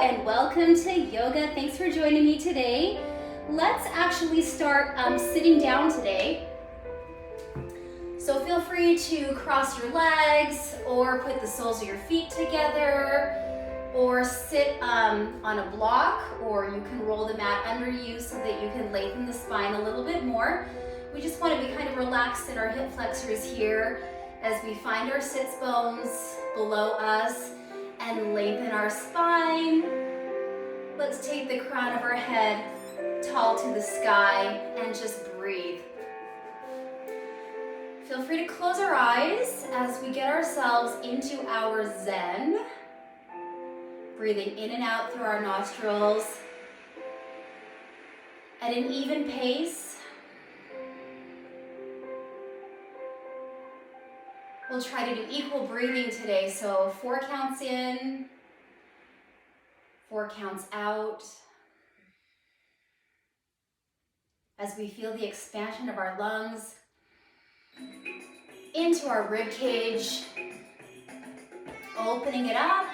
and welcome to yoga. Thanks for joining me today. Let's actually start sitting down today. So feel free to cross your legs or put the soles of your feet together or sit on a block, or you can roll the mat under you so that you can lengthen the spine a little bit more. We just want to be kind of relaxed in our hip flexors here as we find our sits bones below us and lengthen our spine. Let's take the crown of our head tall to the sky and just breathe. Feel free to close our eyes as we get ourselves into our Zen. Breathing in and out through our nostrils at an even pace. We'll try to do equal breathing today, so 4 counts in, 4 counts out. As we feel the expansion of our lungs into our rib cage, opening it up.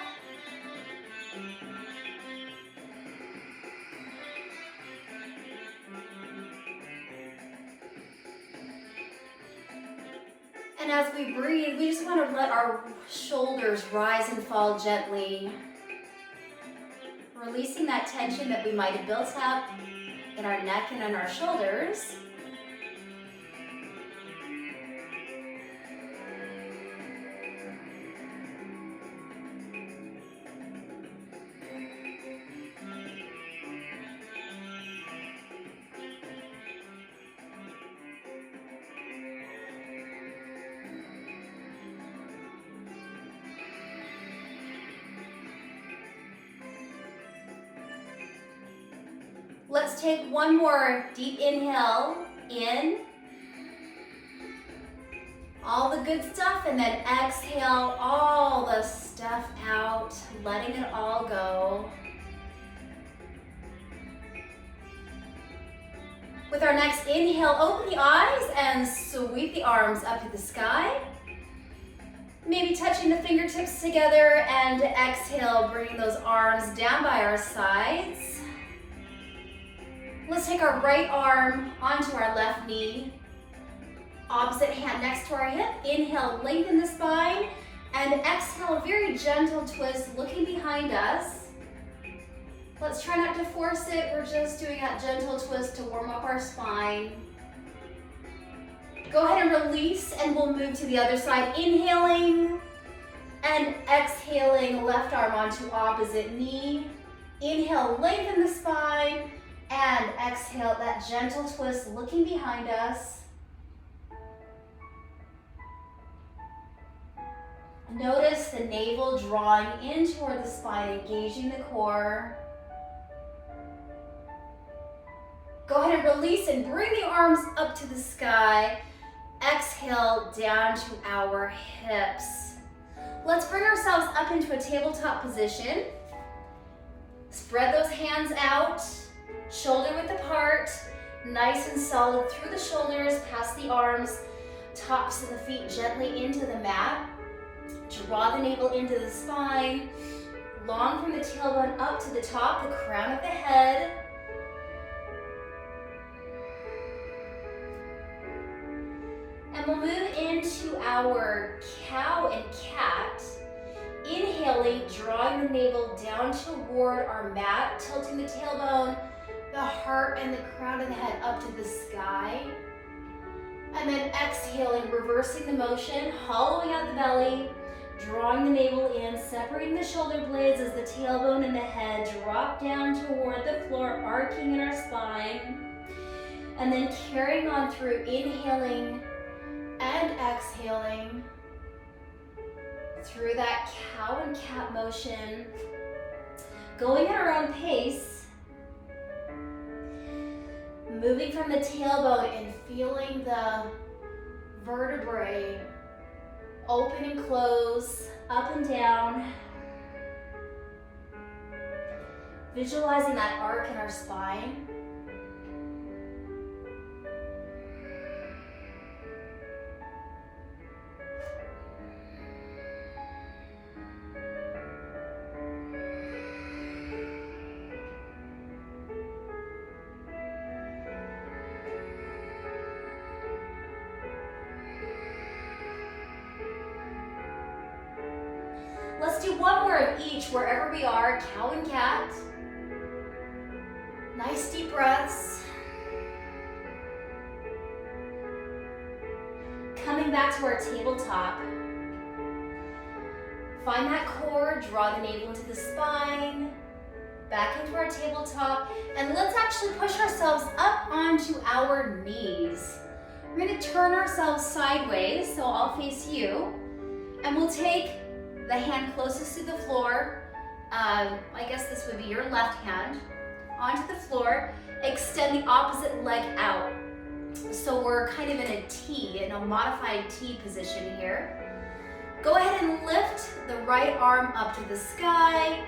And as we breathe, we just want to let our shoulders rise and fall gently, releasing that tension that we might have built up in our neck and on our shoulders. Let's take one more deep inhale in. All the good stuff, and then exhale all the stuff out, letting it all go. With our next inhale, open the eyes and sweep the arms up to the sky. Maybe touching the fingertips together, and exhale, bringing those arms down by our sides. Let's take our right arm onto our left knee. Opposite hand next to our hip. Inhale, lengthen the spine. And exhale, a very gentle twist, looking behind us. Let's try not to force it. We're just doing that gentle twist to warm up our spine. Go ahead and release, and we'll move to the other side. Inhaling and exhaling, left arm onto opposite knee. Inhale, lengthen the spine. And exhale, that gentle twist, looking behind us. Notice the navel drawing in toward the spine, engaging the core. Go ahead and release and bring the arms up to the sky. Exhale, down to our hips. Let's bring ourselves up into a tabletop position. Spread those hands out. Shoulder width apart, nice and solid through the shoulders, past the arms, tops of the feet gently into the mat. Draw the navel into the spine, long from the tailbone up to the top, the crown of the head. And we'll move into our cow and cat. Inhaling, drawing the navel down toward our mat, tilting the tailbone, the heart and the crown of the head up to the sky. And then exhaling, reversing the motion, hollowing out the belly, drawing the navel in, separating the shoulder blades as the tailbone and the head drop down toward the floor, arcing in our spine. And then carrying on through, inhaling and exhaling through that cow and cat motion, going at our own pace. Moving from the tailbone and feeling the vertebrae open and close, up and down. Visualizing that arc in our spine. one more of each wherever we are, cow and cat. Nice deep breaths. Coming back to our tabletop. Find that core, draw the navel into the spine, back into our tabletop, and let's actually push ourselves up onto our knees. We're going to turn ourselves sideways, so I'll face you, and we'll take the hand closest to the floor, I guess this would be your left hand, onto the floor, extend the opposite leg out. So we're kind of in a T, in a modified T position here. Go ahead and lift the right arm up to the sky,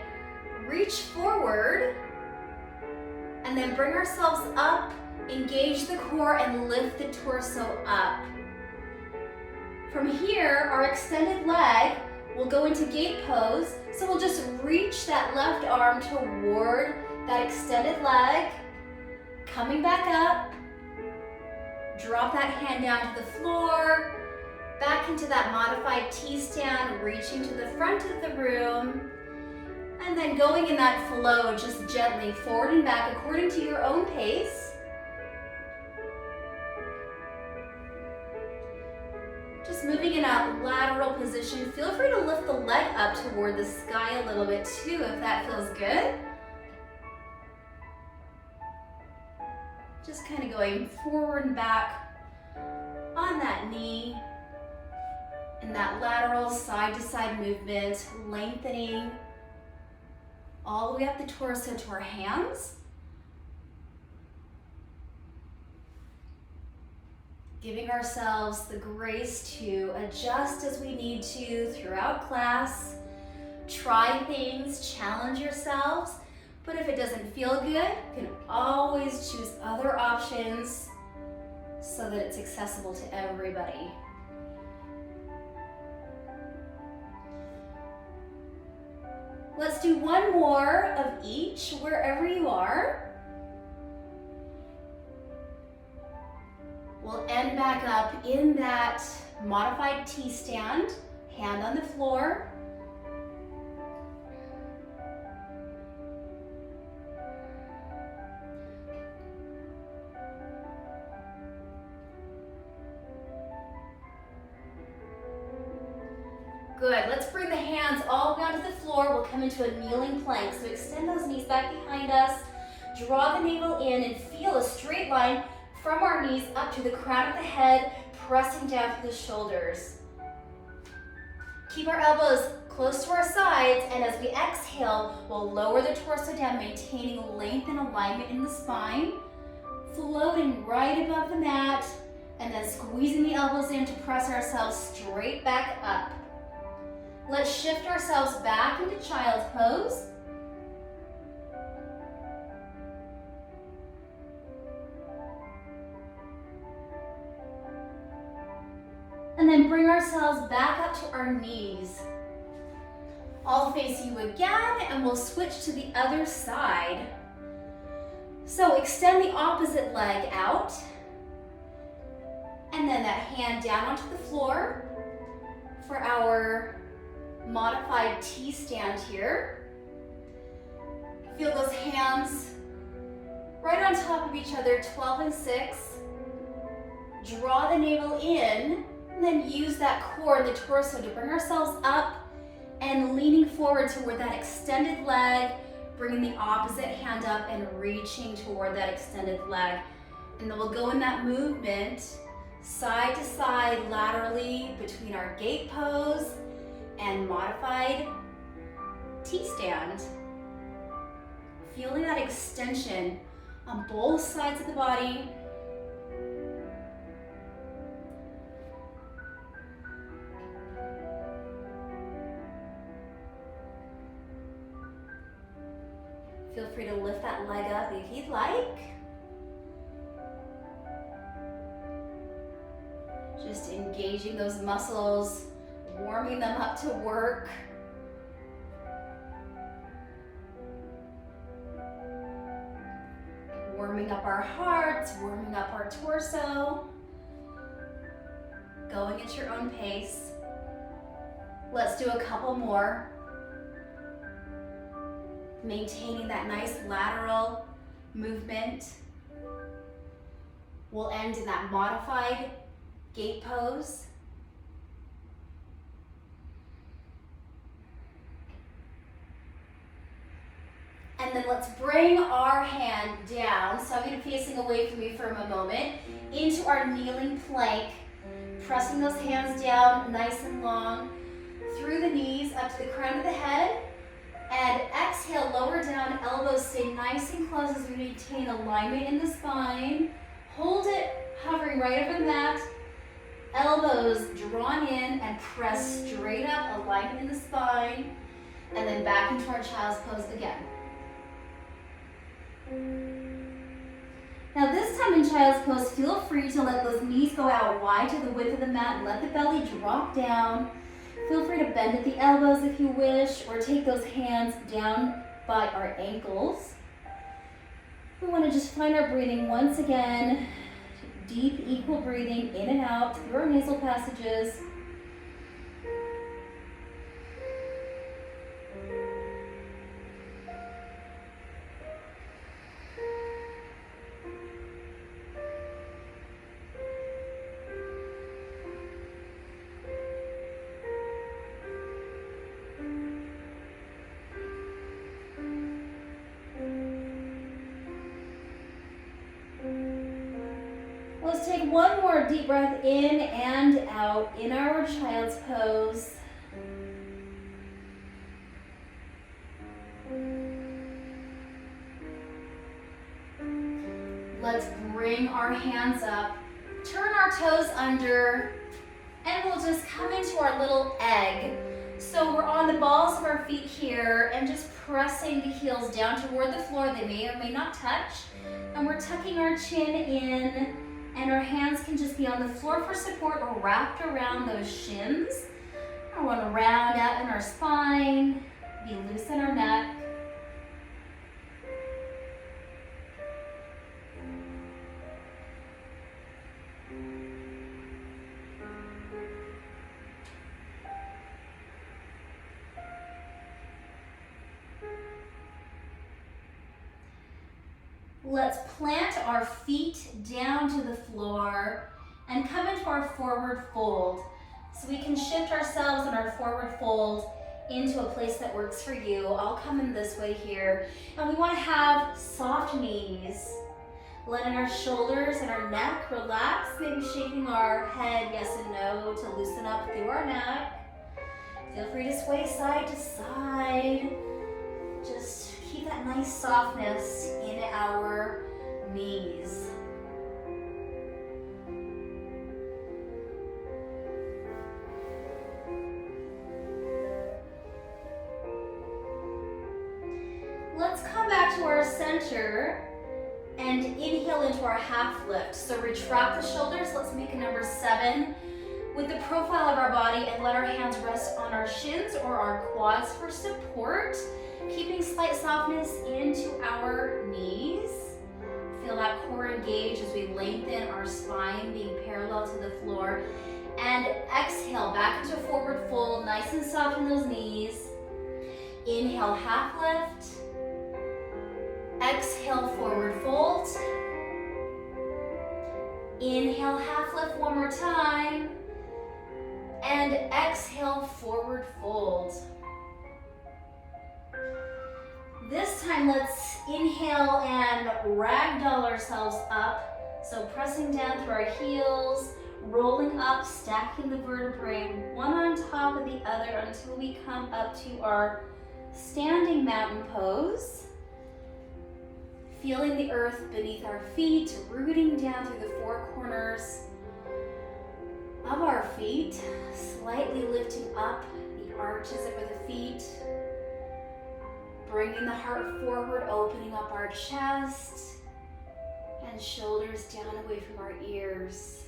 reach forward, and then bring ourselves up, engage the core, and lift the torso up. From here, our extended leg will go into gate pose, so we'll just reach that left arm toward that extended leg, coming back up, drop that hand down to the floor, back into that modified T-stand, reaching to the front of the room, and then going in that flow just gently forward and back according to your own pace. Just moving in a lateral position. Feel free to lift the leg up toward the sky a little bit too if that feels good. Just kind of going forward and back on that knee. And that lateral side-to-side movement, lengthening all the way up the torso to our hands. Giving ourselves the grace to adjust as we need to throughout class. Try things, challenge yourselves, but if it doesn't feel good, you can always choose other options so that it's accessible to everybody. Let's do one more of each, wherever you are. We'll end back up in that modified T-stand, hand on the floor. Good, let's bring the hands all the way onto the floor. We'll come into a kneeling plank. So extend those knees back behind us. Draw the navel in and feel a straight line from our knees up to the crown of the head, pressing down through the shoulders. Keep our elbows close to our sides, and as we exhale, we'll lower the torso down, maintaining length and alignment in the spine, floating right above the mat, and then squeezing the elbows in to press ourselves straight back up. Let's shift ourselves back into child's pose. And then bring ourselves back up to our knees. I'll face you again, and we'll switch to the other side. So extend the opposite leg out, and then that hand down onto the floor for our modified T-stand here. Feel those hands right on top of each other, 12 and 6. Draw the navel in, and then use that core and the torso to bring ourselves up and leaning forward toward that extended leg, bringing the opposite hand up and reaching toward that extended leg. And then we'll go in that movement side to side laterally between our gate pose and modified T-stand. Feeling that extension on both sides of the body. Feel free to lift that leg up if you'd like. Just engaging those muscles, warming them up to work. Warming up our hearts, warming up our torso. Going at your own pace. Let's do a couple more. maintaining that nice lateral movement. We'll end in that modified gate pose. And then let's bring our hand down, so I'm facing away from you for a moment, into our kneeling plank, pressing those hands down nice and long through the knees up to the crown of the head. And exhale, lower down, elbows stay nice and close as we maintain alignment in the spine. Hold it, hovering right over the mat. Elbows drawn in and press straight up, alignment in the spine. And then back into our child's pose again. Now this time in child's pose, feel free to let those knees go out wide to the width of the mat and let the belly drop down. Feel free to bend at the elbows if you wish, or take those hands down by our ankles. We want to just find our breathing once again. Deep, equal breathing in and out through our nasal passages. Let's take one more deep breath in and out in our child's pose. Let's bring our hands up, turn our toes under, and we'll just come into our little egg. So we're on the balls of our feet here and just pressing the heels down toward the floor. They may or may not touch. And we're tucking our chin in, and our hands can just be on the floor for support or wrapped around those shins. I want to round out in our spine, be loose in our neck. Let's plant our feet down to the floor and come into our forward fold. So we can shift ourselves in our forward fold into a place that works for you. I'll come in this way here. And we want to have soft knees. Letting our shoulders and our neck relax, maybe shaking our head yes and no to loosen up through our neck. Feel free to sway side to side. Just keep that nice softness in our knees. Let's come back to our center and inhale into our half lift. So retract the shoulders. Let's make a number 7 with the profile of our body and let our hands rest on our shins or our quads for support. Keeping slight softness into our knees. Feel that core engage as we lengthen our spine, being parallel to the floor. And exhale back into forward fold, nice and soft in those knees. Inhale, half lift. Exhale, forward fold. Inhale, half lift one more time. And exhale, forward fold. This time, let's inhale and ragdoll ourselves up. So pressing down through our heels, rolling up, stacking the vertebrae, one on top of the other until we come up to our standing mountain pose. Feeling the earth beneath our feet, rooting down through the four corners of our feet, slightly lifting up the arches over the feet. Bringing the heart forward, opening up our chest and shoulders down away from our ears.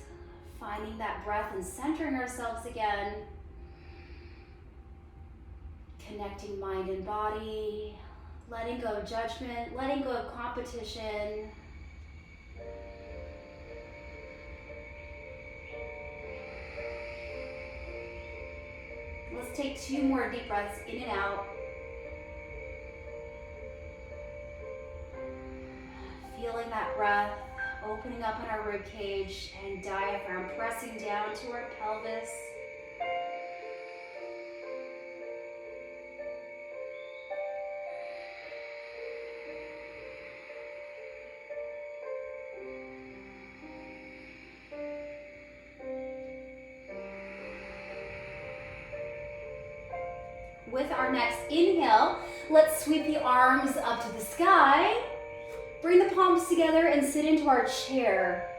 Finding that breath and centering ourselves again. Connecting mind and body. Letting go of judgment, letting go of competition. Let's take 2 more deep breaths in and out. feeling that breath, opening up in our rib cage and diaphragm, pressing down to our pelvis. With our next inhale, let's sweep the arms up to the sky. Bring the palms together and sit into our chair.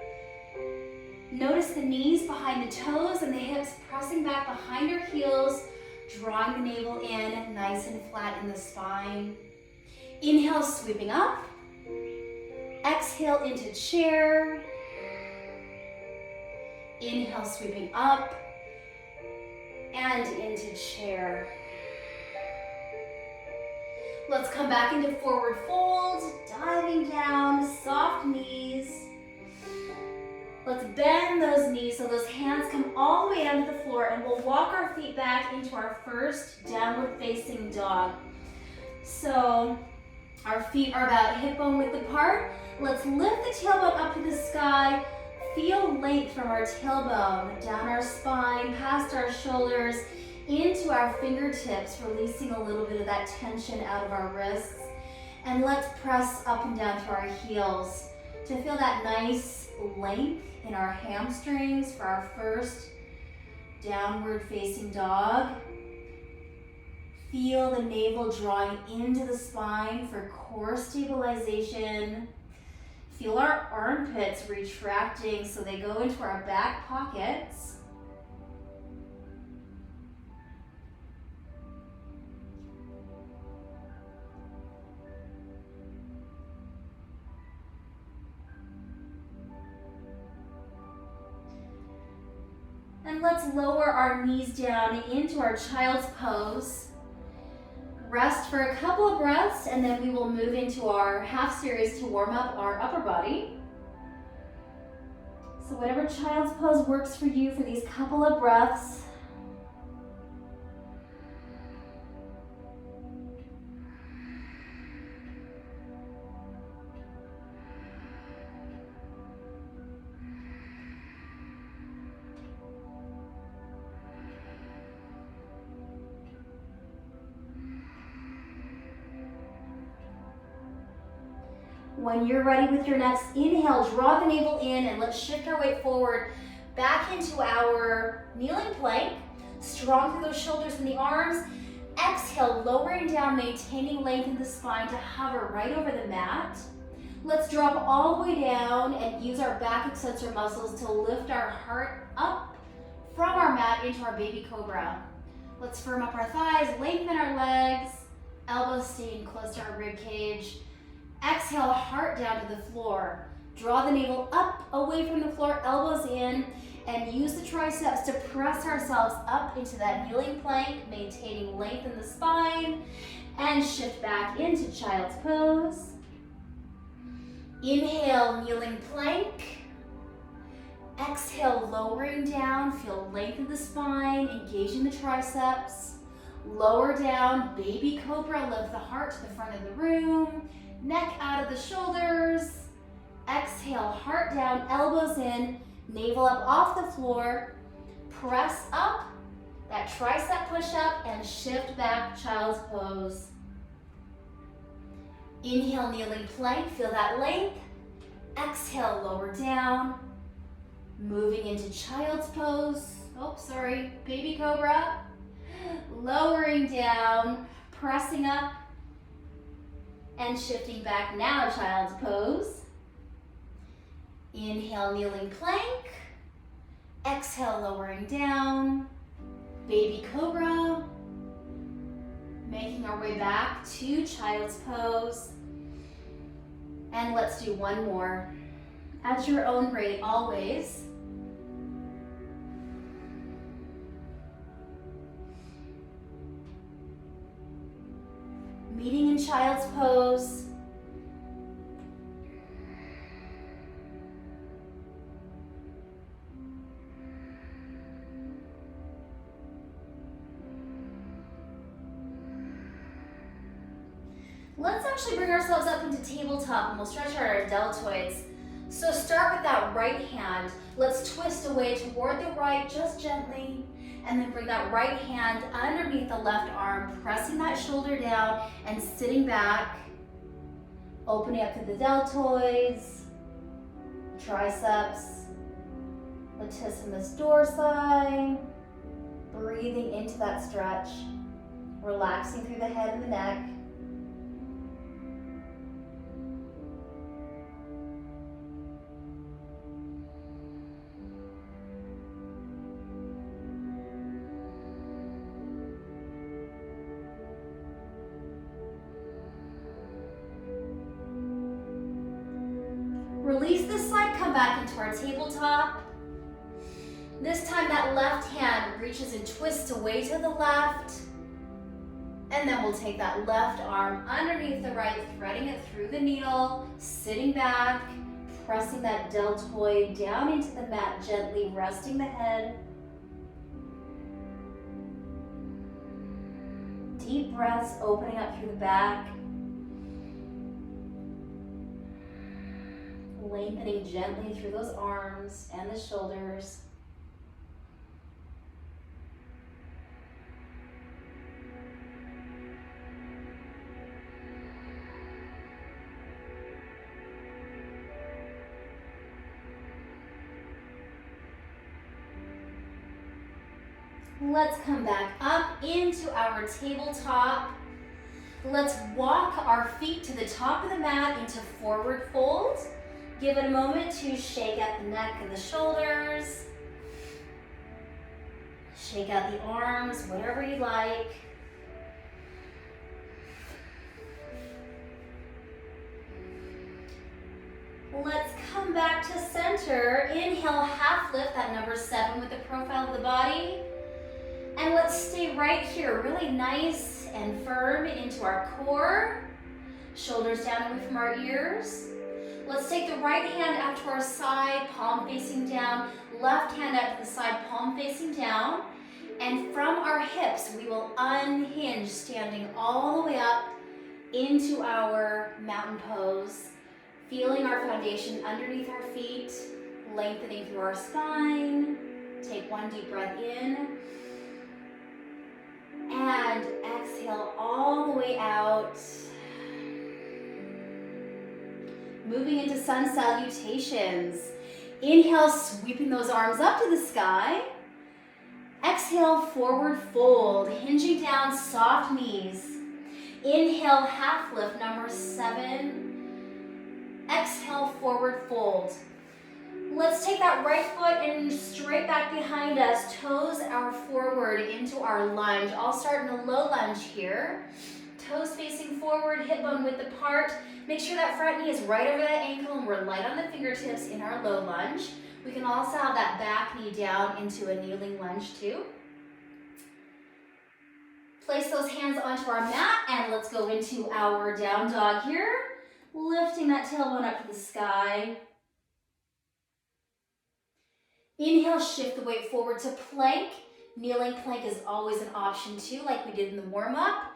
Notice the knees behind the toes and the hips pressing back behind our heels, drawing the navel in, nice and flat in the spine. Inhale, sweeping up. Exhale into chair. Inhale, sweeping up and into chair. Let's come back into forward fold, diving down, soft knees. Let's bend those knees so those hands come all the way down to the floor, and we'll walk our feet back into our first downward facing dog. So our feet are about hip bone width apart. Let's lift the tailbone up to the sky. Feel length from our tailbone, down our spine, past our shoulders, into our fingertips, releasing a little bit of that tension out of our wrists. And let's press up and down to our heels to feel that nice length in our hamstrings for our first downward facing dog. Feel the navel drawing into the spine for core stabilization. Feel our armpits retracting so they go into our back pockets. And let's lower our knees down into our child's pose. Rest for a couple of breaths, and then we will move into our half series to warm up our upper body. So whatever child's pose works for you for these couple of breaths. When you're ready with your next inhale, draw the navel in and let's shift our weight forward back into our kneeling plank. Strong through those shoulders and the arms. Exhale, lowering down, maintaining length in the spine to hover right over the mat. Let's drop all the way down and use our back extensor muscles to lift our heart up from our mat into our baby cobra. Let's firm up our thighs, lengthen our legs, elbows staying close to our rib cage. Exhale, heart down to the floor. Draw the navel up, away from the floor, elbows in, and use the triceps to press ourselves up into that kneeling plank, maintaining length in the spine, and shift back into child's pose. Inhale, kneeling plank. Exhale, lowering down, feel length in the spine, engaging the triceps. Lower down, baby cobra, lift the heart to the front of the room. Neck out of the shoulders. Exhale, heart down, elbows in, navel up off the floor. Press up, that tricep push up, and shift back, child's pose. Inhale, kneeling plank, feel that length. Exhale, lower down. Moving into child's pose. Baby cobra. Lowering down, pressing up, and shifting back now, child's pose. Inhale, kneeling plank. Exhale, lowering down. Baby cobra. Making our way back to child's pose. And let's do one more. At your own rate, always. Meeting in child's pose. Let's actually bring ourselves up into tabletop and we'll stretch our deltoids. So start with that right hand. Let's twist away toward the right, just gently. And then bring that right hand underneath the left arm, pressing that shoulder down and sitting back. Opening up through the deltoids, triceps, latissimus dorsi. Breathing into that stretch. Relaxing through the head and the neck. Release this side, come back into our tabletop. This time that left hand reaches and twists away to the left. And then we'll take that left arm underneath the right, threading it through the needle, sitting back, pressing that deltoid down into the mat, gently resting the head. Deep breaths, opening up through the back. Lengthening gently through those arms and the shoulders. Let's come back up into our tabletop. Let's walk our feet to the top of the mat into forward fold. Give it a moment to shake out the neck and the shoulders. Shake out the arms, whatever you like. Let's come back to center. Inhale, half lift, that number 7 with the profile of the body. And let's stay right here, really nice and firm into our core. Shoulders down away from our ears. Let's take the right hand out to our side, palm facing down. Left hand out to the side, palm facing down. And from our hips, we will unhinge, standing all the way up into our mountain pose. Feeling our foundation underneath our feet, lengthening through our spine. Take one deep breath in. And exhale all the way out. Moving into sun salutations. Inhale, sweeping those arms up to the sky. Exhale, forward fold, hinging down, soft knees. Inhale, half lift, number 7. Exhale, forward fold. Let's take that right foot and straight back behind us. Toes are forward into our lunge. I'll start in a low lunge here. Toes facing forward, hip bone width apart. Make sure that front knee is right over that ankle and we're light on the fingertips in our low lunge. We can also have that back knee down into a kneeling lunge too. Place those hands onto our mat and let's go into our down dog here. Lifting that tailbone up to the sky. Inhale, shift the weight forward to plank. Kneeling plank is always an option too, like we did in the warm-up.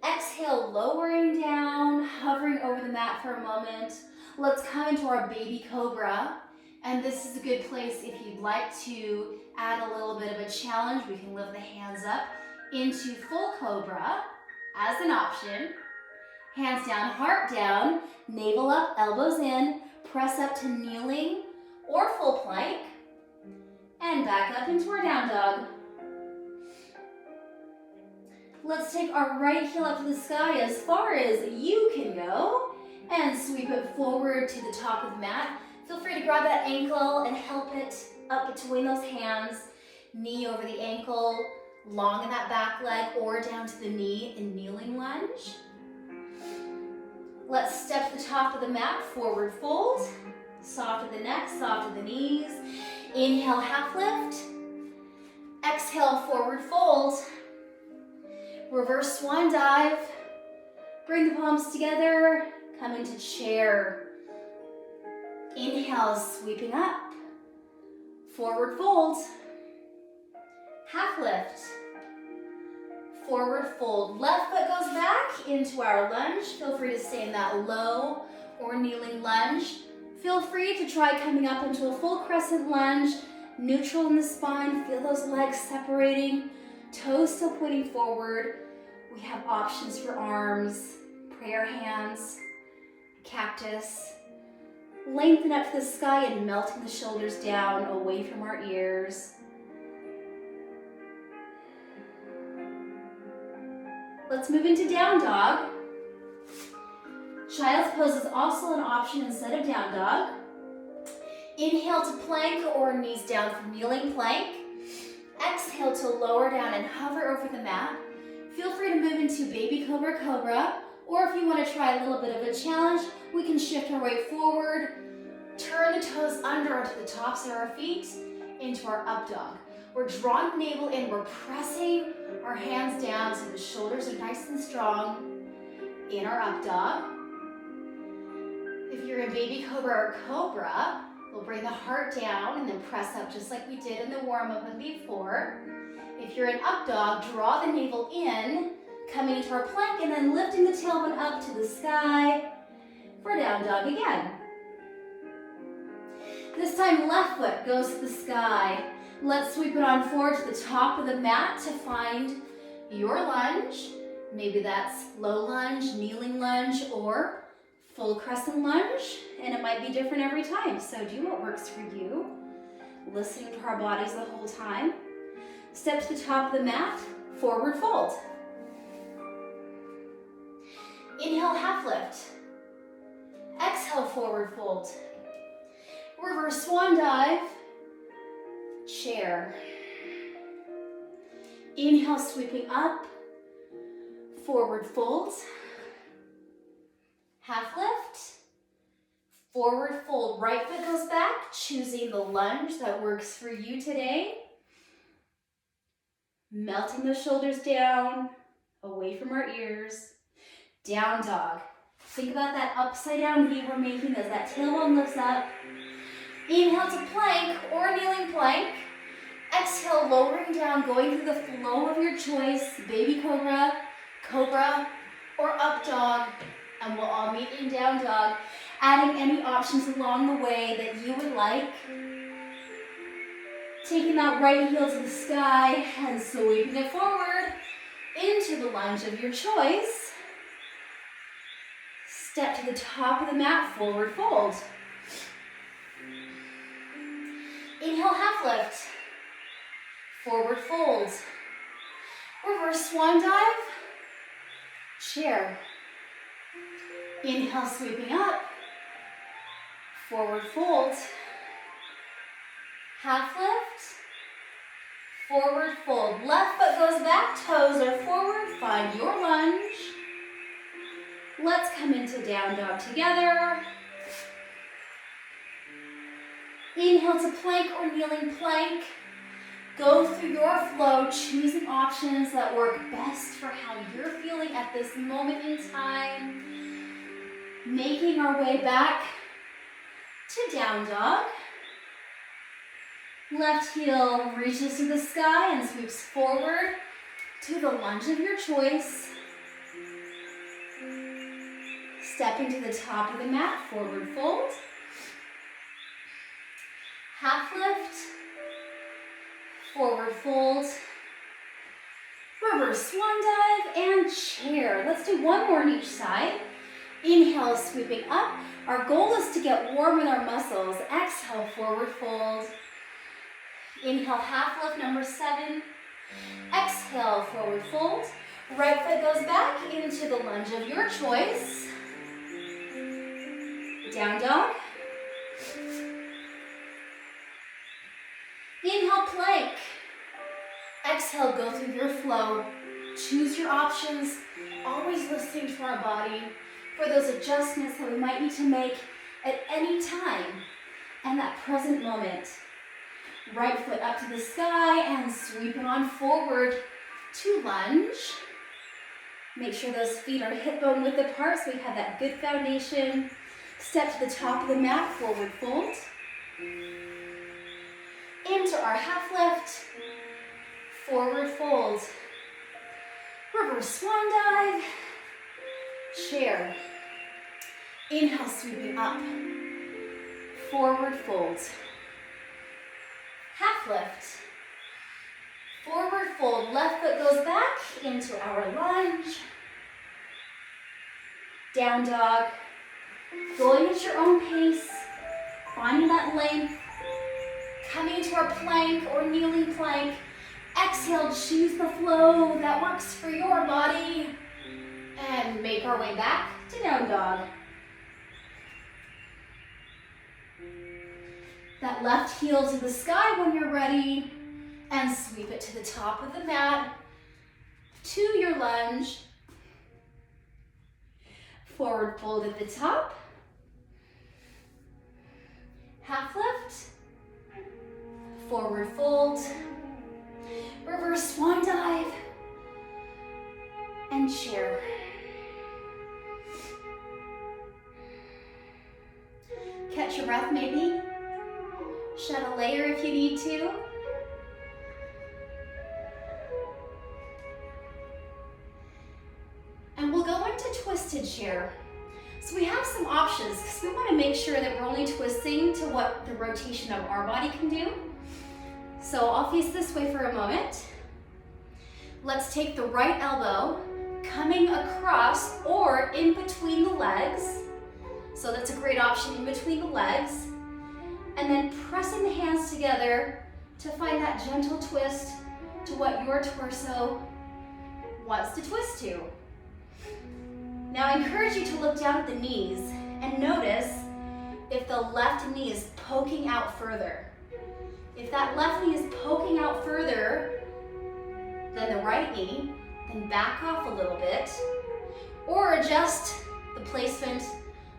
Exhale, lowering down, hovering over the mat for a moment. Let's come into our baby cobra. And this is a good place if you'd like to add a little bit of a challenge. We can lift the hands up into full cobra as an option. Hands down, heart down, navel up, elbows in. Press up to kneeling or full plank. And back up into our down dog. Let's take our right heel up to the sky as far as you can go and sweep it forward to the top of the mat. Feel free to grab that ankle and help it up between those hands. Knee over the ankle, long in that back leg or down to the knee in kneeling lunge. Let's step to the top of the mat, forward fold. Soft to the neck, soft to the knees. Inhale, half lift. Exhale, forward fold. Reverse swan dive. Bring the palms together. Come into chair. Inhale, sweeping up. Forward fold. Half lift. forward fold. Left foot goes back into our lunge. Feel free to stay in that low or kneeling lunge. Feel free to try coming up into a full crescent lunge, neutral in the spine. Feel those legs separating, toes still pointing forward. We have options for arms, prayer hands, cactus. Lengthen up to the sky and melting the shoulders down away from our ears. Let's move into down dog. Child's pose is also an option instead of down dog. Inhale to plank or knees down for kneeling plank. Exhale to lower down and hover over the mat. Feel free to move into baby cobra cobra, or if you want to try a little bit of a challenge, we can shift our way forward, turn the toes under onto the tops of our feet into our up dog. We're drawing the navel in, we're pressing our hands down so the shoulders are nice and strong in our up dog. If you're in baby cobra or cobra, we'll bring the heart down and then press up just like we did in the warm-up and before. If you're in up dog, draw the navel in, coming into our plank and then lifting the tailbone up to the sky for down dog again. This time left foot goes to the sky. Let's sweep it on forward to the top of the mat to find your lunge. Maybe that's low lunge, kneeling lunge, or full crescent lunge, and it might be different every time, so do what works for you. Listening to our bodies the whole time. Step to the top of the mat, forward fold. Inhale, half lift. Exhale, forward fold. Reverse swan dive, chair. Inhale, sweeping up, forward fold. Half lift, forward fold. Right foot goes back, choosing the lunge that works for you today. Melting the shoulders down, away from our ears. Down dog. Think about that upside down V we're making as that tailbone lifts up. Inhale to plank or kneeling plank. Exhale, lowering down, going through the flow of your choice. Baby cobra, cobra, or up dog. And we'll all meet in down dog, adding any options along the way that you would like. Taking that right heel to the sky and sweeping it forward into the lunge of your choice. Step to the top of the mat, forward fold. Inhale, half lift. Forward fold. Reverse swan dive. Chair. Inhale, sweeping up. Forward fold. Half lift. Forward fold. Left foot goes back, toes are forward. Find your lunge. Let's come into down dog together. Inhale to plank or kneeling plank. Go through your flow, choosing options that work best for how you're feeling at this moment in time. Making our way back to down dog. Left heel reaches to the sky and sweeps forward to the lunge of your choice. Stepping to the top of the mat, forward fold. Half lift, forward fold, reverse swan dive, and chair. Let's do one more on each side. Inhale, sweeping up. Our goal is to get warm with our muscles. Exhale, forward fold. Inhale, half lift, number 7. Exhale, forward fold. Right foot goes back into the lunge of your choice. Down dog. Inhale, plank. Exhale, go through your flow. Choose your options, always listening to our body for those adjustments that we might need to make at any time and that present moment. Right foot up to the sky and sweep it on forward to lunge. Make sure those feet are hip bone width apart so we have that good foundation. Step to the top of the mat, forward fold. Into our half lift, forward fold. Reverse swan dive. Chair. Inhale, sweeping up. Forward fold. Half lift. Forward fold. Left foot goes back into our lunge. Down dog. Going at your own pace. Finding that length. Coming to our plank or kneeling plank. Exhale, choose the flow that works for your body. And make our way back to down dog. That left heel to the sky when you're ready. And sweep it to the top of the mat. To your lunge. Forward fold at the top. Half lift. Forward fold. Reverse swan dive. And chair. Catch your breath maybe. Shed a layer if you need to. And we'll go into twisted chair. So we have some options because we want to make sure that we're only twisting to what the rotation of our body can do. So I'll face this way for a moment. Let's take the right elbow coming across or in between the legs. So that's a great option, in between the legs. And then pressing the hands together to find that gentle twist to what your torso wants to twist to. Now I encourage you to look down at the knees and notice if the left knee is poking out further. If that left knee is poking out further than the right knee, then back off a little bit or adjust the placement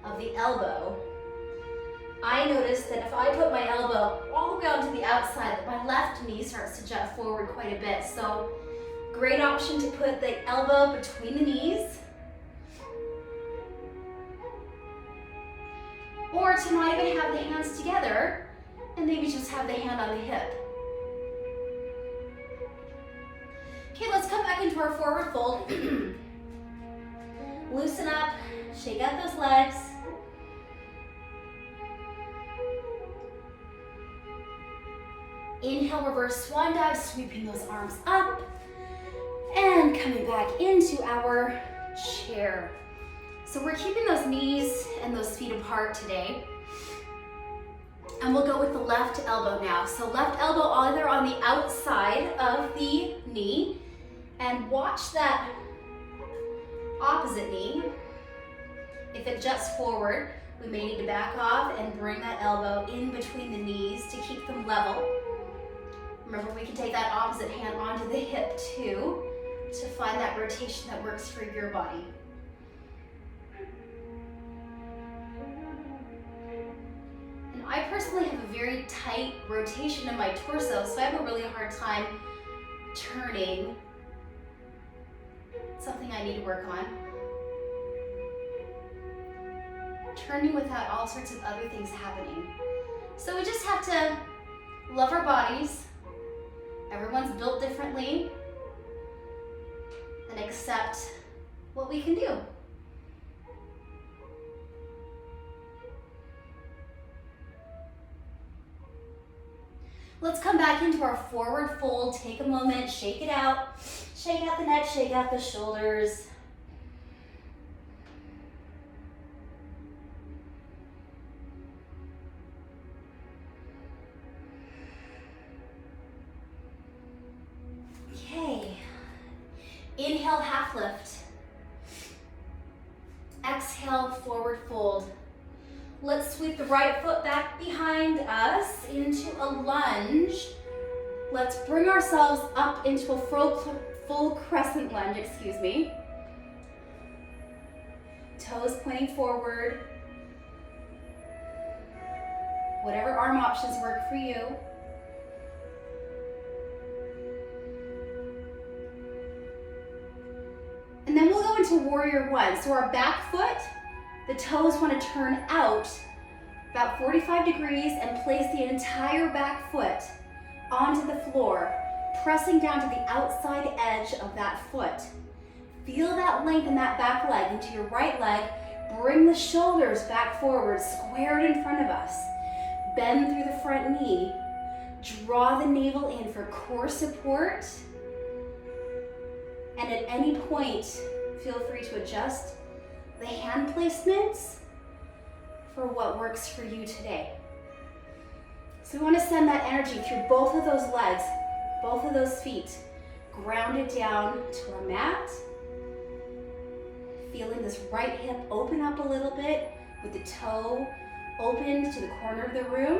of the elbow. I noticed that if I put my elbow all the way onto the outside, that my left knee starts to jut forward quite a bit. So great option to put the elbow between the knees. Or to not even have the hands together and maybe just have the hand on the hip. Okay, let's come back into our forward fold. Loosen up, shake out those legs. Inhale, reverse swan dive, sweeping those arms up and coming back into our chair. So we're keeping those knees and those feet apart today. And we'll go with the left elbow now. So left elbow either on the outside of the knee, and watch that opposite knee. If it juts forward, we may need to back off and bring that elbow in between the knees to keep them level. Remember, we can take that opposite hand onto the hip too to find that rotation that works for your body. And I personally have a very tight rotation in my torso, so I have a really hard time turning. It's something I need to work on. Turning without all sorts of other things happening. So we just have to love our bodies. Everyone's built differently, and accept what we can do. Let's come back into our forward fold. Take a moment, shake it out. Shake out the neck, shake out the shoulders. Okay. Inhale, half lift. Exhale, forward fold. Let's sweep the right foot back behind us into a lunge. Let's bring ourselves up into a full crescent lunge, Toes pointing forward. Whatever arm options work for you. And then we'll go into warrior one. So our back foot, the toes want to turn out about 45 degrees and place the entire back foot onto the floor, pressing down to the outside edge of that foot. Feel that length in that back leg into your right leg. Bring the shoulders back forward, squared in front of us. Bend through the front knee. Draw the navel in for core support. And at any point, feel free to adjust the hand placements for what works for you today. So we want to send that energy through both of those legs, both of those feet, grounded down to our mat. Feeling this right hip open up a little bit with the toe opened to the corner of the room.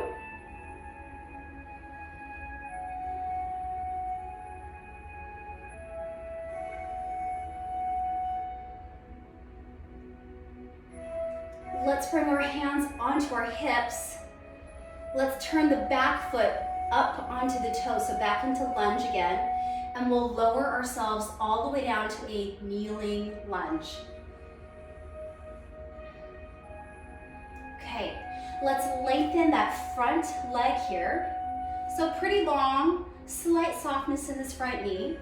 Let's bring our hands onto our hips. Let's turn the back foot up onto the toe, so back into lunge again. And we'll lower ourselves all the way down to a kneeling lunge. Okay, let's lengthen that front leg here. So pretty long, slight softness in this front knee.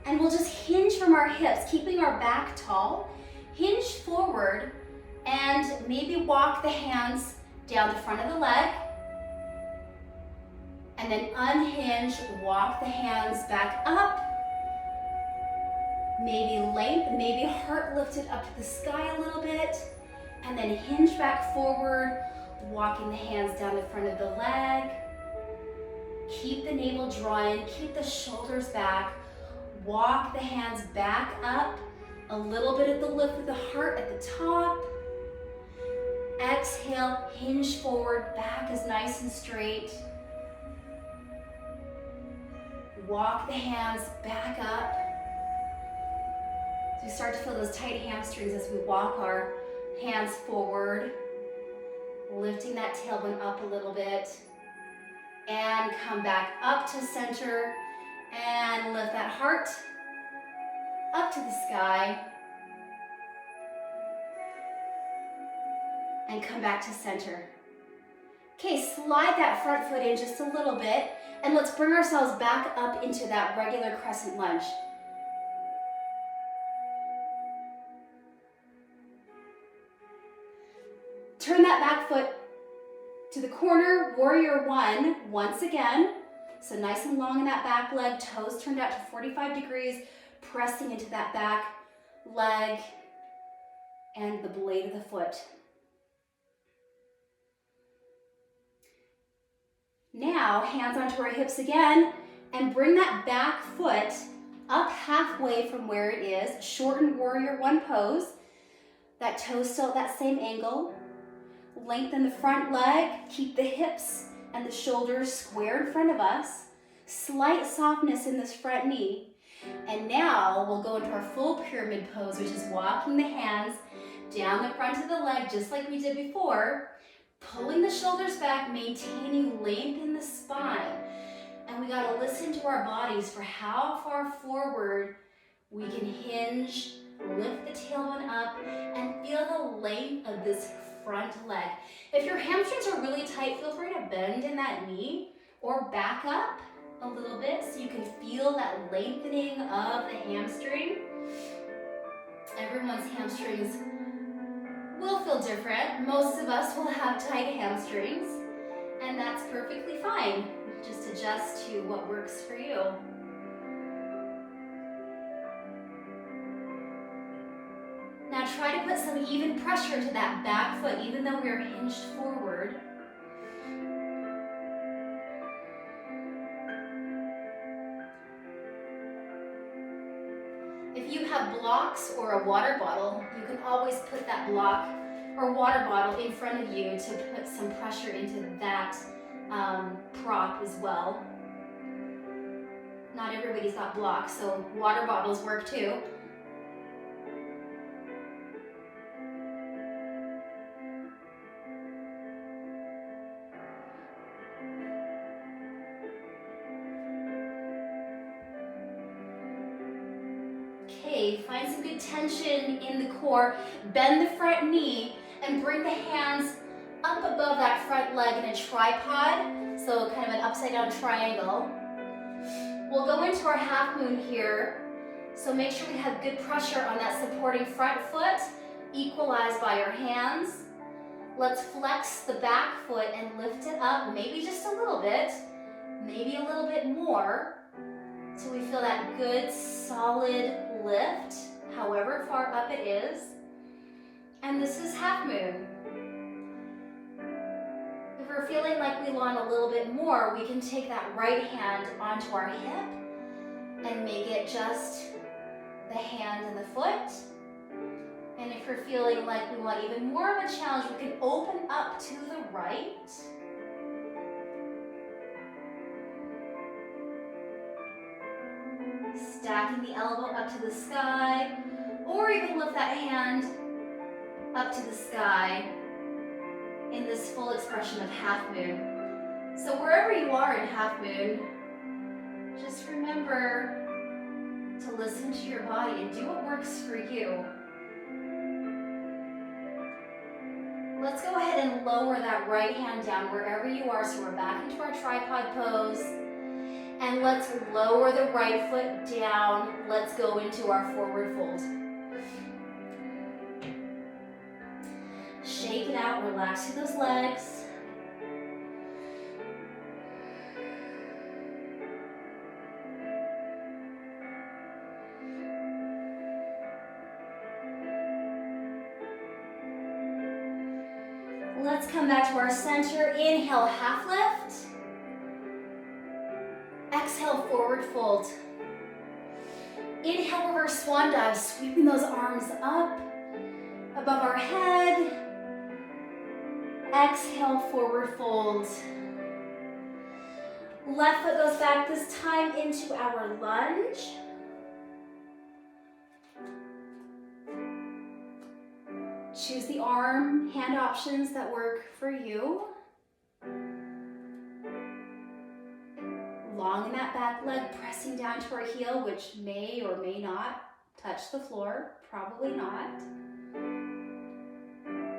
And we'll just hinge from our hips, keeping our back tall. Hinge forward and maybe walk the hands down the front of the leg. And then unhinge, walk the hands back up. Maybe length, maybe heart lifted up to the sky a little bit. And then hinge back forward, walking the hands down the front of the leg. Keep the navel drawn, keep the shoulders back. Walk the hands back up. A little bit of the lift with the heart at the top. Exhale, hinge forward, back is nice and straight. Walk the hands back up. So we start to feel those tight hamstrings as we walk our hands forward, lifting that tailbone up a little bit. And come back up to center and lift that heart up to the sky. And come back to center. Okay, slide that front foot in just a little bit, and let's bring ourselves back up into that regular crescent lunge. Turn that back foot to the corner, warrior one, once again. So nice and long in that back leg, toes turned out to 45 degrees, pressing into that back leg and the blade of the foot. Now, hands onto our hips again, and bring that back foot up halfway from where it is. Shorten warrior one pose. That toe still at that same angle. Lengthen the front leg, keep the hips and the shoulders square in front of us. Slight softness in this front knee. And now we'll go into our full pyramid pose, which is walking the hands down the front of the leg just like we did before. Pulling the shoulders back, maintaining length in the spine. And we gotta listen to our bodies for how far forward we can hinge, lift the tailbone up, and feel the length of this front leg. If your hamstrings are really tight, feel free to bend in that knee or back up a little bit so you can feel that lengthening of the hamstring. Everyone's hamstrings will feel different. Most of us will have tight hamstrings, and that's perfectly fine. Just adjust to what works for you. Now try to put some even pressure into that back foot, even though we're hinged forward. If you have blocks or a water bottle, you can always put that block or water bottle in front of you to put some pressure into that prop as well. Not everybody's got blocks, so water bottles work too. Okay, find some good tension in the core. Bend the front knee and bring the hands up above that front leg in a tripod. So kind of an upside down triangle. We'll go into our half moon here. So make sure we have good pressure on that supporting front foot, equalized by your hands. Let's flex the back foot and lift it up, maybe just a little bit, maybe a little bit more, so we feel that good solid lift, however far up it is. And this is half moon. If we're feeling like we want a little bit more, we can take that right hand onto our hip and make it just the hand and the foot. And if we're feeling like we want even more of a challenge, we can open up to the right. Stacking the elbow up to the sky, or you can lift that hand up to the sky in this full expression of half moon. So wherever you are in half moon, just remember to listen to your body and do what works for you. Let's go ahead and lower that right hand down wherever you are, so we're back into our tripod pose. And let's lower the right foot down. Let's go into our forward fold. Shake it out, relax through those legs. Let's come back to our center. Inhale, half lift. Exhale, forward fold. Inhale, reverse swan dive, sweeping those arms up above our head. Exhale, forward fold. Left foot goes back, this time into our lunge. Choose the arm, hand options that work for you. Long in that back leg, pressing down to our heel, which may or may not touch the floor, probably not.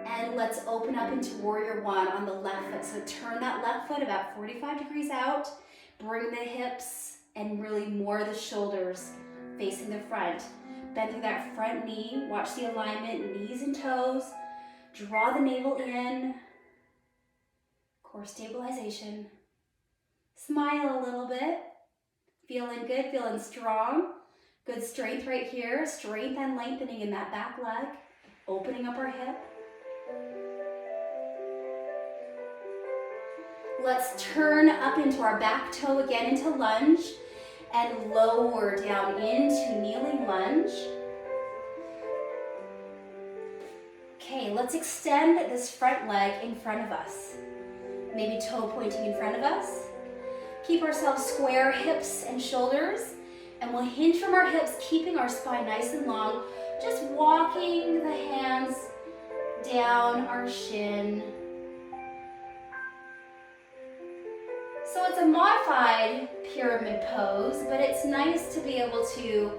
And let's open up into warrior one on the left foot. So turn that left foot about 45 degrees out, bring the hips and really more the shoulders facing the front. Bend through that front knee, watch the alignment, knees and toes. Draw the navel in, core stabilization. Smile a little bit, feeling good, feeling strong. Good strength right here, strength and lengthening in that back leg, opening up our hip. Let's turn up into our back toe again into lunge and lower down into kneeling lunge. Okay, let's extend this front leg in front of us. Maybe toe pointing in front of us. Keep ourselves square, hips and shoulders, and we'll hinge from our hips, keeping our spine nice and long. Just walking the hands down our shin. So it's a modified pyramid pose, but it's nice to be able to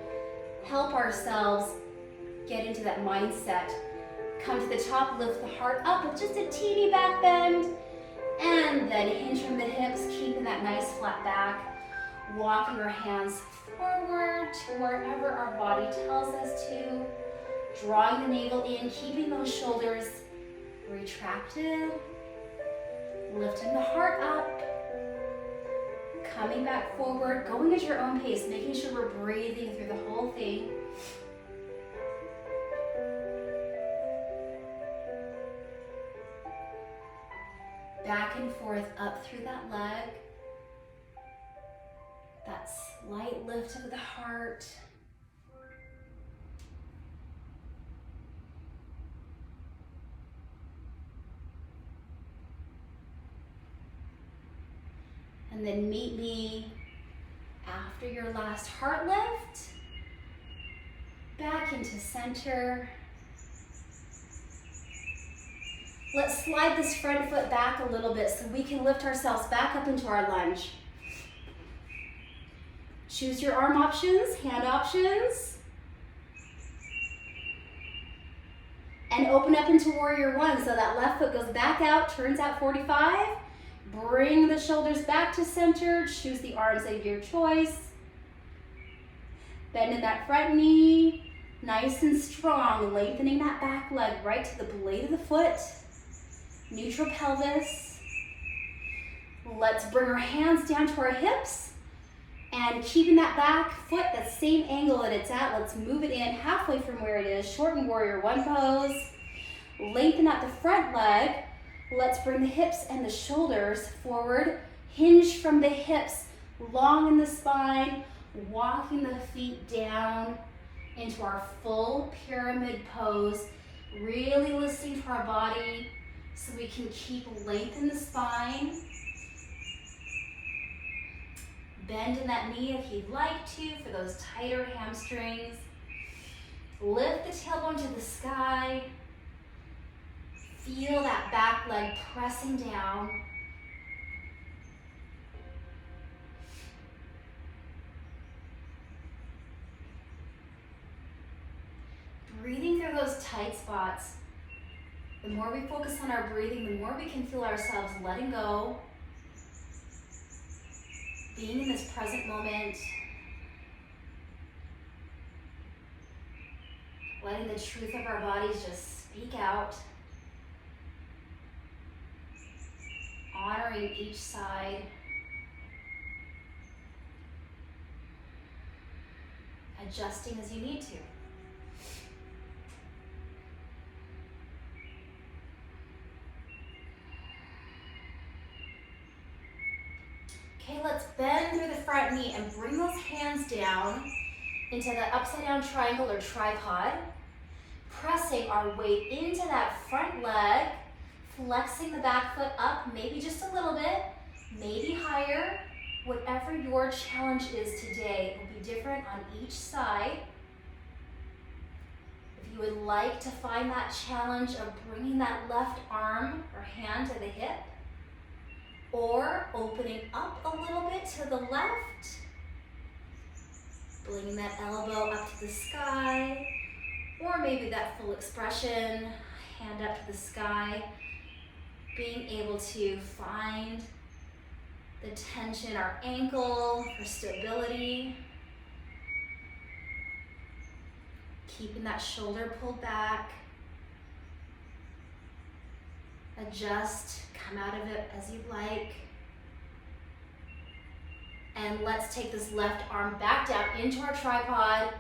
help ourselves get into that mindset. Come to the top, lift the heart up with just a teeny back bend, and then hinge from the hips, keeping that nice flat back. Walking our hands forward to wherever our body tells us to. Drawing the navel in, keeping those shoulders retracted. Lifting the heart up. Coming back forward, going at your own pace, making sure we're breathing through the whole thing. Back and forth up through that leg. That slight lift of the heart. And then meet me after your last heart lift. Back into center. Let's slide this front foot back a little bit so we can lift ourselves back up into our lunge. Choose your arm options, hand options. And open up into warrior one. So that left foot goes back out, turns out 45. Bring the shoulders back to center. Choose the arms of your choice. Bending that front knee, nice and strong, lengthening that back leg right to the blade of the foot, neutral pelvis. Let's bring our hands down to our hips and keeping that back foot, that same angle that it's at, let's move it in halfway from where it is. Shorten warrior one pose. Lengthen out the front leg. Let's bring the hips and the shoulders forward. Hinge from the hips, long in the spine, walking the feet down into our full pyramid pose. Really listening to our body so we can keep length in the spine. Bend in that knee if you'd like to for those tighter hamstrings. Lift the tailbone to the sky. Feel that back leg pressing down. Breathing through those tight spots. The more we focus on our breathing, the more we can feel ourselves letting go. Being in this present moment, letting the truth of our bodies just speak out, honoring each side, adjusting as you need to. Okay, let's bend through the front knee and bring those hands down into the upside down triangle or tripod. Pressing our weight into that front leg, flexing the back foot up, maybe just a little bit, maybe higher. Whatever your challenge is today, it will be different on each side. If you would like to find that challenge of bringing that left arm or hand to the hip, or opening up a little bit to the left, bringing that elbow up to the sky, or maybe that full expression, hand up to the sky, being able to find the tension in our ankle for stability, keeping that shoulder pulled back. Adjust, come out of it as you'd like. And let's take this left arm back down into our tripod.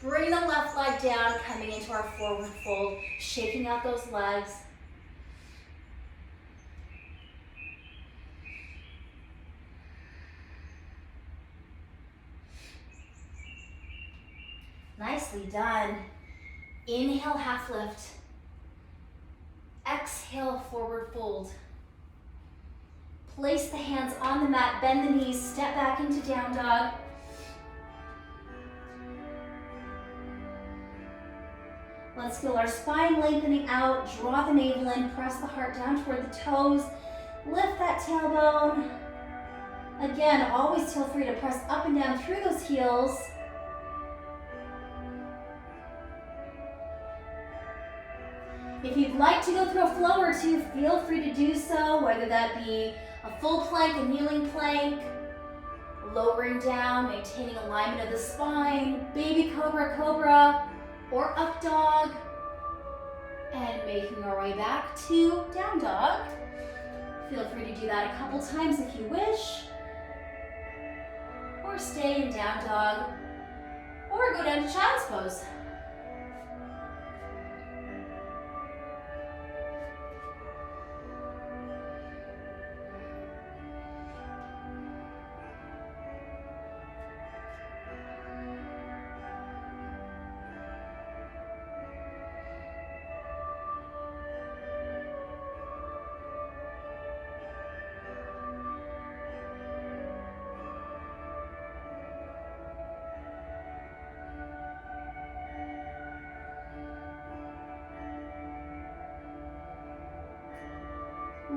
Bring the left leg down, coming into our forward fold, shaking out those legs. Nicely done. Inhale, half lift. Exhale, forward fold. Place the hands on the mat, bend the knees, step back into down dog. Let's feel our spine lengthening out, draw the navel in, press the heart down toward the toes, lift that tailbone. Again, always feel free to press up and down through those heels. If you'd like to go through a flow or two, feel free to do so, whether that be a full plank, a kneeling plank, lowering down, maintaining alignment of the spine, baby cobra, cobra, or up dog, and making our way back to down dog. Feel free to do that a couple times if you wish, or stay in down dog, or go down to child's pose.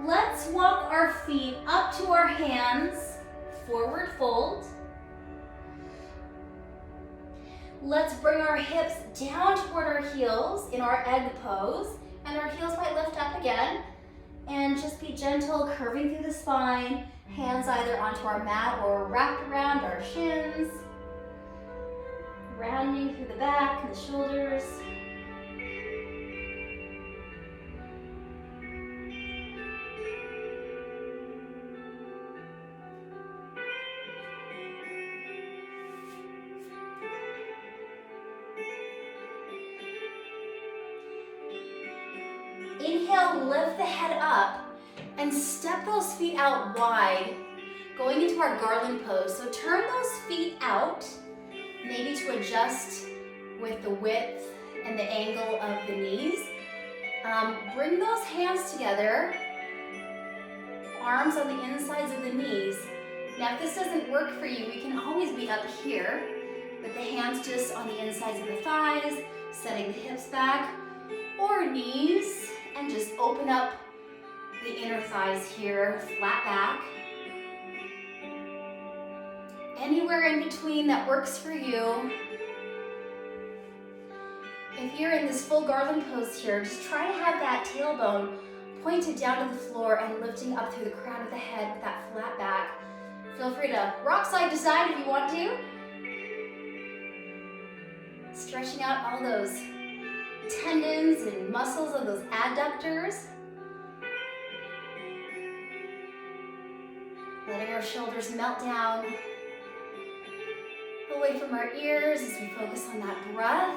Let's walk our feet up to our hands, forward fold. Let's bring our hips down toward our heels in our egg pose, and our heels might lift up again. And just be gentle, curving through the spine, hands either onto our mat or wrapped around our shins. rounding through the back and the shoulders. Inhale, lift the head up and step those feet out wide, going into our garland pose. So turn those feet out, maybe to adjust with the width and the angle of the knees. Bring those hands together, arms on the insides of the knees. Now if this doesn't work for you, we can always be up here with the hands just on the insides of the thighs, setting the hips back, or knees, and just open up the inner thighs here, flat back. Anywhere in between that works for you. If you're in this full garland pose here, just try to have that tailbone pointed down to the floor and lifting up through the crown of the head with that flat back. Feel free to rock side to side if you want to. Stretching out all those tendons and muscles of those adductors. Letting our shoulders melt down away from our ears as we focus on that breath.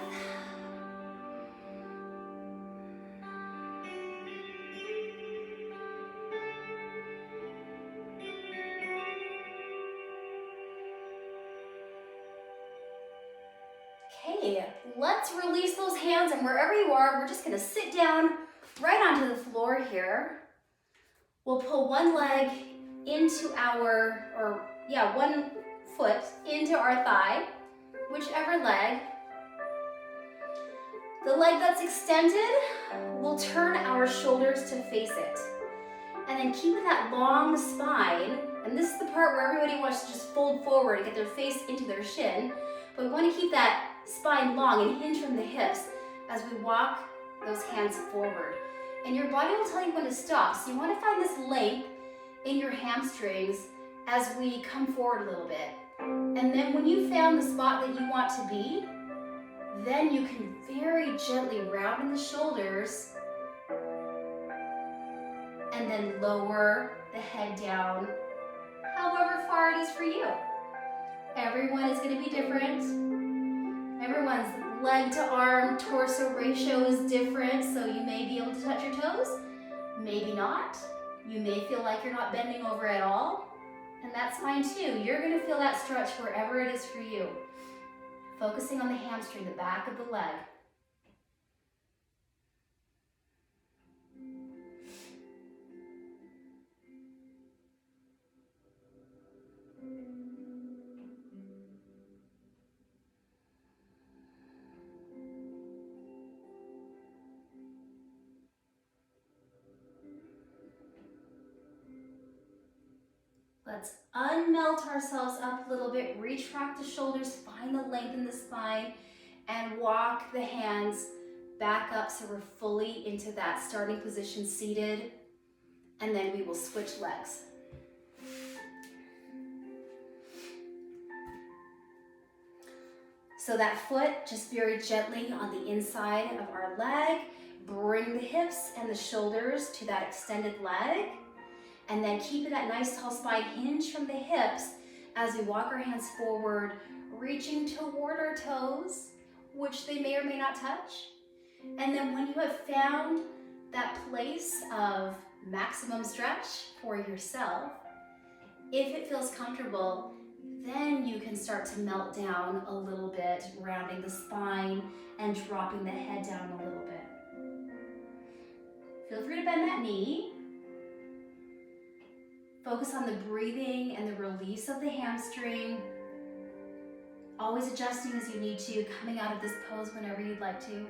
Okay, let's release those hands, and wherever you are, we're just gonna sit down right onto the floor here. We'll pull one leg into one foot into our thigh, whichever leg. The leg that's extended, we'll turn our shoulders to face it. And then keep that long spine, and this is the part where everybody wants to just fold forward and get their face into their shin, but we want to keep that spine long and hinge from the hips as we walk those hands forward. And your body will tell you when to stop, so you want to find this length in your hamstrings as we come forward a little bit. And then when you found the spot that you want to be, then you can very gently round in the shoulders and then lower the head down however far it is for you. Everyone is going to be different. Everyone's leg to arm, torso ratio is different, so you may be able to touch your toes, maybe not. You may feel like you're not bending over at all, and that's fine too. You're going to feel that stretch wherever it is for you. Focusing on the hamstring, the back of the leg. Let's unmelt ourselves up a little bit, retract the shoulders, find the length in the spine, and walk the hands back up so we're fully into that starting position seated, and then we will switch legs. So that foot just very gently on the inside of our leg, bring the hips and the shoulders to that extended leg. And then keeping that nice tall spine hinge from the hips as we walk our hands forward, reaching toward our toes, which they may or may not touch. And then when you have found that place of maximum stretch for yourself, if it feels comfortable, then you can start to melt down a little bit, rounding the spine and dropping the head down a little bit. Feel free to bend that knee. Focus on the breathing and the release of the hamstring. Always adjusting as you need to, coming out of this pose whenever you'd like to.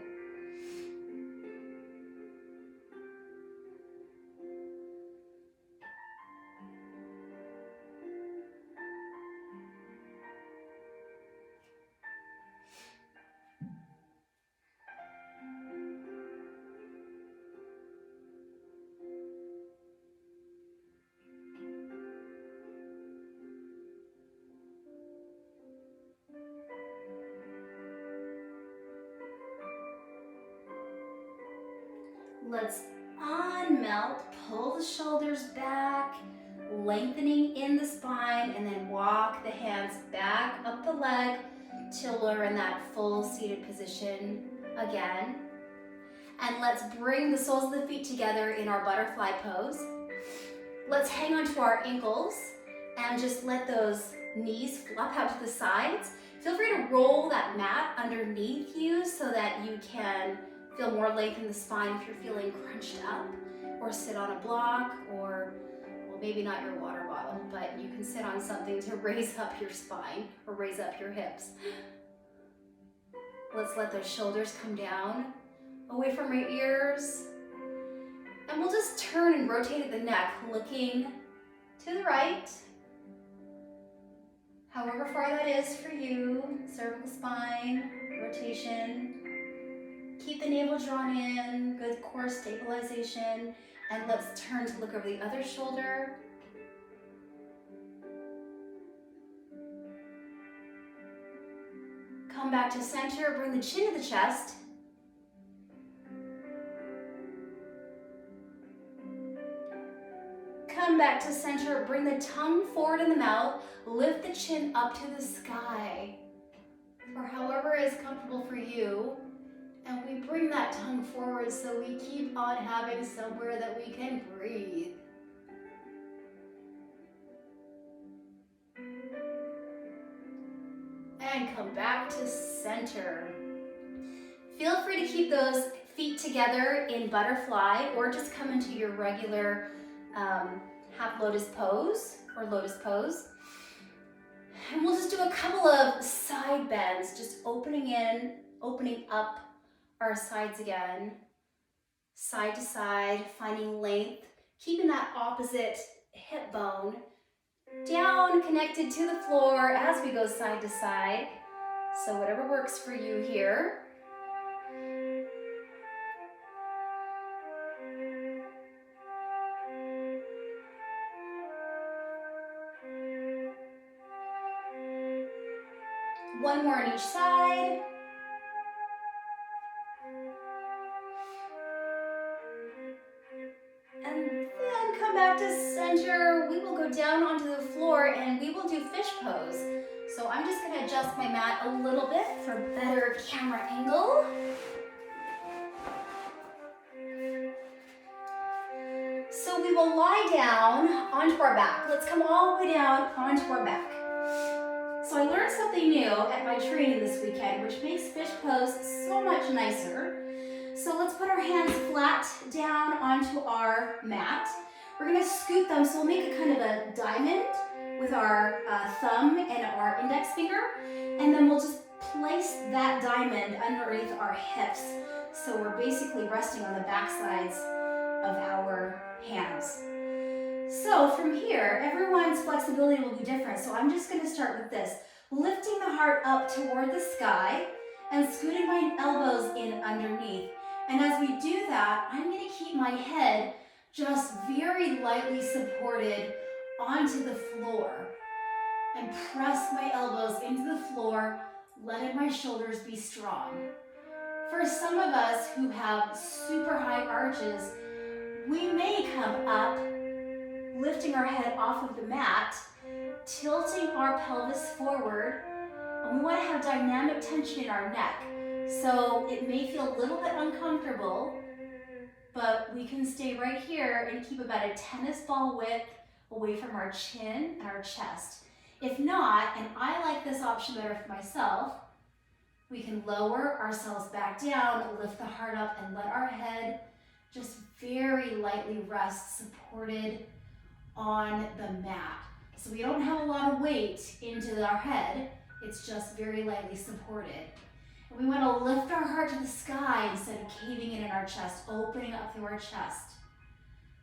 Let's unmelt, pull the shoulders back, lengthening in the spine, and then walk the hands back up the leg till we're in that full seated position again. And let's bring the soles of the feet together in our butterfly pose. Let's hang onto our ankles and just let those knees flop out to the sides. Feel free to roll that mat underneath you so that you can feel more length in the spine if you're feeling crunched up, or sit on a block, or, well, maybe not your water bottle, but you can sit on something to raise up your spine or raise up your hips. Let's let those shoulders come down away from your ears. And we'll just turn and rotate the neck, looking to the right. However far that is for you, cervical spine, rotation. Keep the navel drawn in, good core stabilization. And let's turn to look over the other shoulder. Come back to center, bring the chin to the chest. Come back to center, bring the tongue forward in the mouth, lift the chin up to the sky, or however is comfortable for you. And we bring that tongue forward so we keep on having somewhere that we can breathe. And come back to center. Feel free to keep those feet together in butterfly, or just come into your regular half lotus pose or lotus pose. And we'll just do a couple of side bends, just opening in, opening up our sides again, side to side, finding length, keeping that opposite hip bone down, connected to the floor as we go side to side. So whatever works for you here. One more on each side. And then come back to center. We will go down onto the floor and we will do fish pose. So I'm just going to adjust my mat a little bit for better camera angle. So we will lie down onto our back. Let's come all the way down onto our back. So I learned something new at my training this weekend, which makes fish pose so much nicer. So let's put our hands flat down onto our mat. We're gonna scoot them, so we'll make a kind of a diamond with our thumb and our index finger, and then we'll just place that diamond underneath our hips. So we're basically resting on the back sides of our hands. So from here, everyone's flexibility will be different. So I'm just going to start with this. Lifting the heart up toward the sky and scooting my elbows in underneath. And as we do that, I'm going to keep my head just very lightly supported onto the floor. And press my elbows into the floor, letting my shoulders be strong. For some of us who have super high arches, we may come up, lifting our head off of the mat, tilting our pelvis forward, and we want to have dynamic tension in our neck. So it may feel a little bit uncomfortable, but we can stay right here and keep about a tennis ball width away from our chin and our chest. If not, and I like this option better for myself, we can lower ourselves back down, lift the heart up, and let our head just very lightly rest, supported on the mat. So we don't have a lot of weight into our head, it's just very lightly supported. And we want to lift our heart to the sky instead of caving in our chest, opening up through our chest.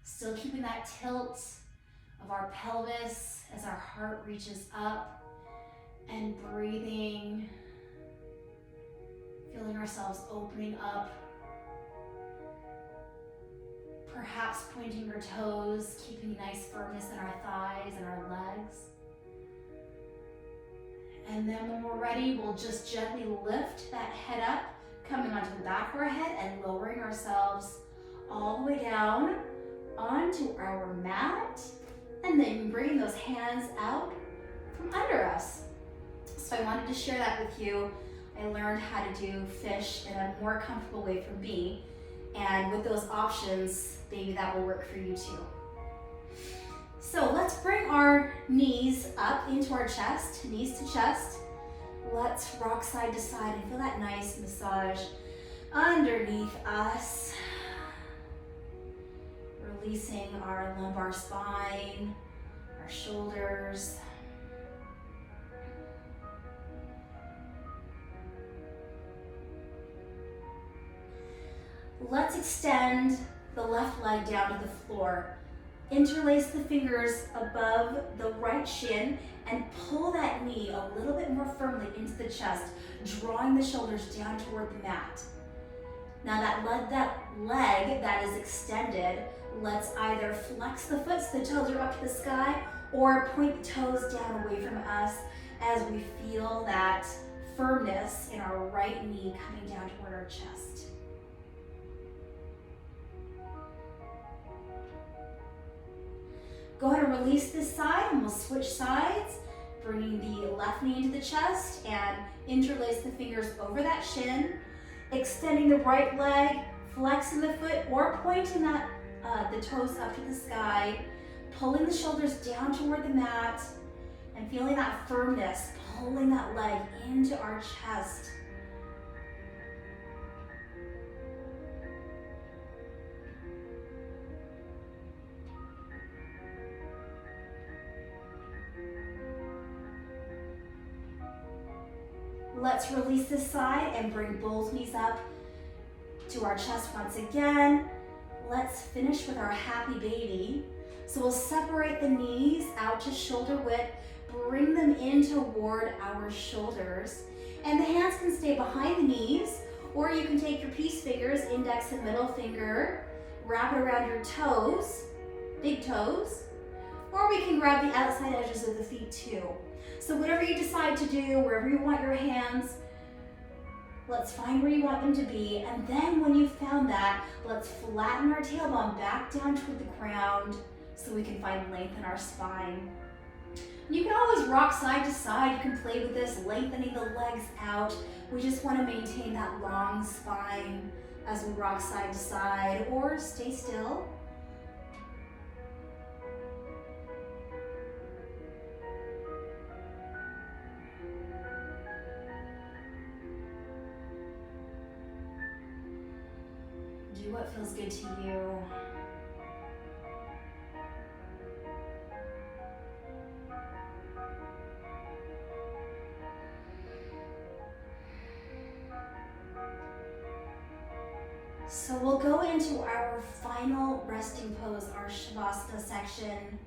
Still keeping that tilt of our pelvis as our heart reaches up, and breathing, feeling ourselves opening up. Perhaps pointing your toes, keeping nice firmness in our thighs and our legs. And then when we're ready, we'll just gently lift that head up, coming onto the back of our head and lowering ourselves all the way down onto our mat, and then bring those hands out from under us. So I wanted to share that with you. I learned how to do fish in a more comfortable way for me, and with those options, maybe that will work for you too. So let's bring our knees up into our chest, knees to chest. Let's rock side to side and feel that nice massage underneath us. Releasing our lumbar spine, our shoulders. Let's extend the left leg down to the floor. Interlace the fingers above the right shin and pull that knee a little bit more firmly into the chest, drawing the shoulders down toward the mat. Now that leg that is extended, let's either flex the foot so the toes are up to the sky, or point the toes down away from us as we feel that firmness in our right knee coming down toward our chest. Go ahead and release this side, and we'll switch sides, bringing the left knee into the chest and interlace the fingers over that shin, extending the right leg, flexing the foot or pointing the toes up to the sky, pulling the shoulders down toward the mat, and feeling that firmness, pulling that leg into our chest. Let's release this side and bring both knees up to our chest once again. Let's finish with our happy baby. So we'll separate the knees out to shoulder width, bring them in toward our shoulders, and the hands can stay behind the knees, or you can take your peace fingers, index and middle finger, wrap it around your toes, big toes, or we can grab the outside edges of the feet too. So whatever you decide to do, wherever you want your hands, let's find where you want them to be. And then when you've found that, let's flatten our tailbone back down toward the ground so we can find length in our spine. You can always rock side to side. You can play with this, lengthening the legs out. We just want to maintain that long spine as we rock side to side, or stay still. Do what feels good to you. So we'll go into our final resting pose, our Shavasana section.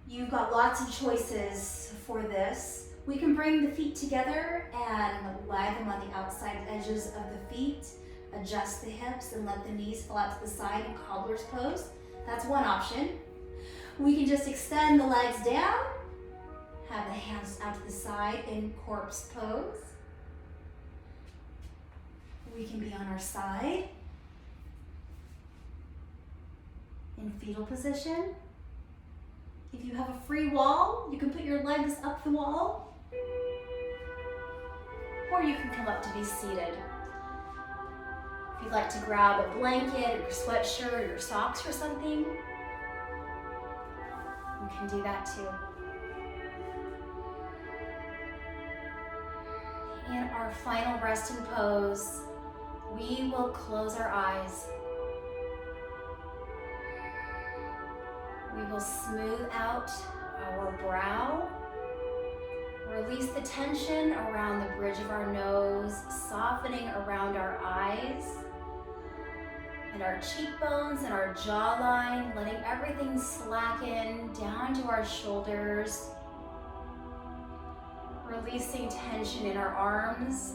You've got lots of choices for this. We can bring the feet together and lie them on the outside edges of the feet. Adjust the hips and let the knees fall out to the side in cobbler's pose. That's one option. We can just extend the legs down, have the hands out to the side in corpse pose. We can be on our side in fetal position. If you have a free wall, you can put your legs up the wall, or you can come up to be seated. If you'd like to grab a blanket or your sweatshirt or your socks or something, you can do that too. In our final resting pose, we will close our eyes. We will smooth out our brow, release the tension around the bridge of our nose, softening around our eyes and our cheekbones and our jawline, letting everything slacken down to our shoulders, releasing tension in our arms,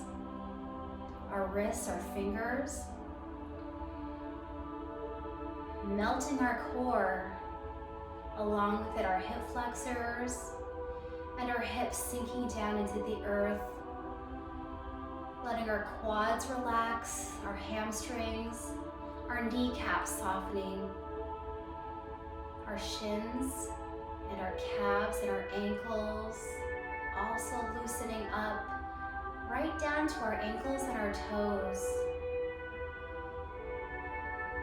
our wrists, our fingers, melting our core, along with it our hip flexors and our hips sinking down into the earth, letting our quads relax, our hamstrings, our kneecaps softening, our shins and our calves and our ankles also loosening up right down to our ankles and our toes,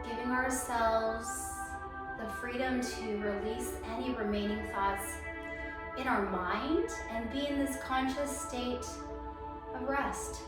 giving ourselves the freedom to release any remaining thoughts in our mind and be in this conscious state of rest.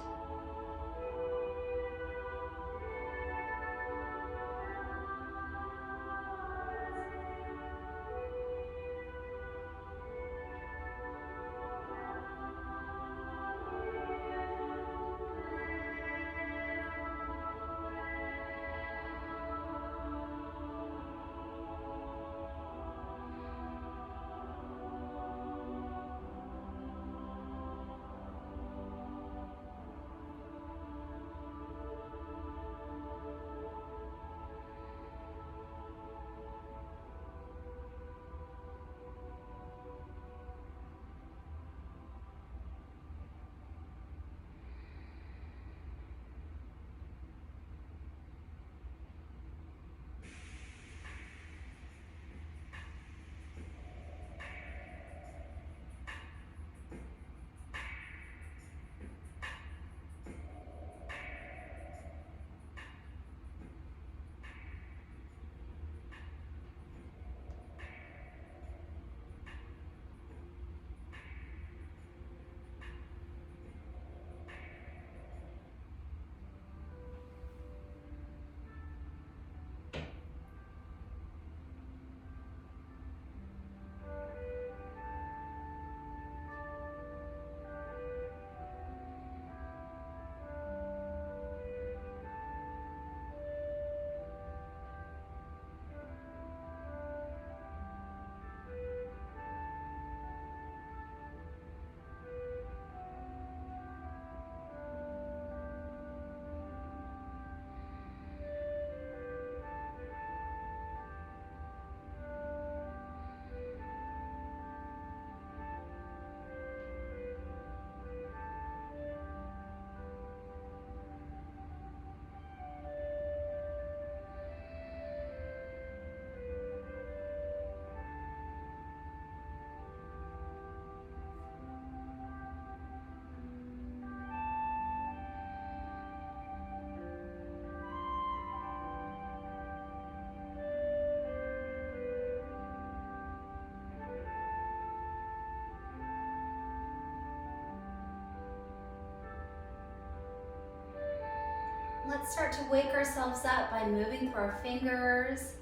Let's start to wake ourselves up by moving through our fingers,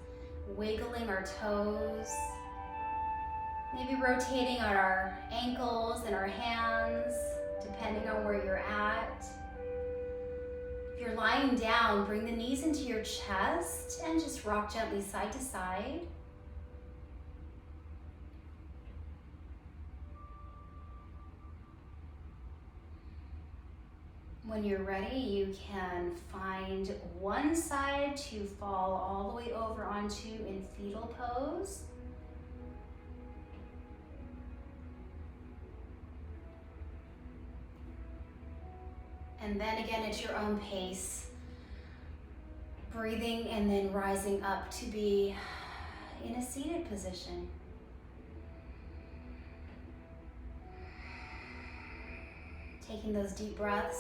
wiggling our toes, maybe rotating on our ankles and our hands, depending on where you're at. If you're lying down, bring the knees into your chest and just rock gently side to side. When you're ready, you can find one side to fall all the way over onto in fetal pose. And then again at your own pace, breathing and then rising up to be in a seated position. Taking those deep breaths.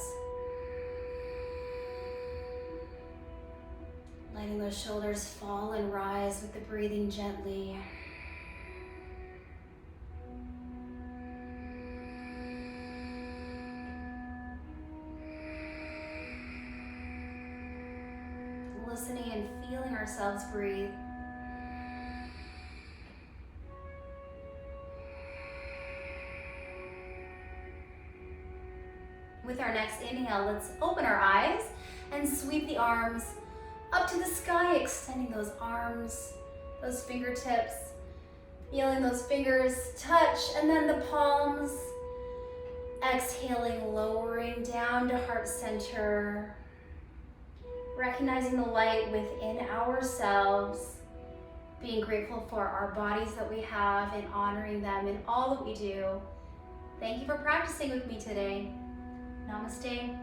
Letting those shoulders fall and rise with the breathing gently. Listening and feeling ourselves breathe. With our next inhale, let's open our eyes and sweep the arms up to the sky, extending those arms, those fingertips, feeling those fingers touch, and then the palms. Exhaling, lowering down to heart center, recognizing the light within ourselves, being grateful for our bodies that we have and honoring them in all that we do. Thank you for practicing with me today. Namaste.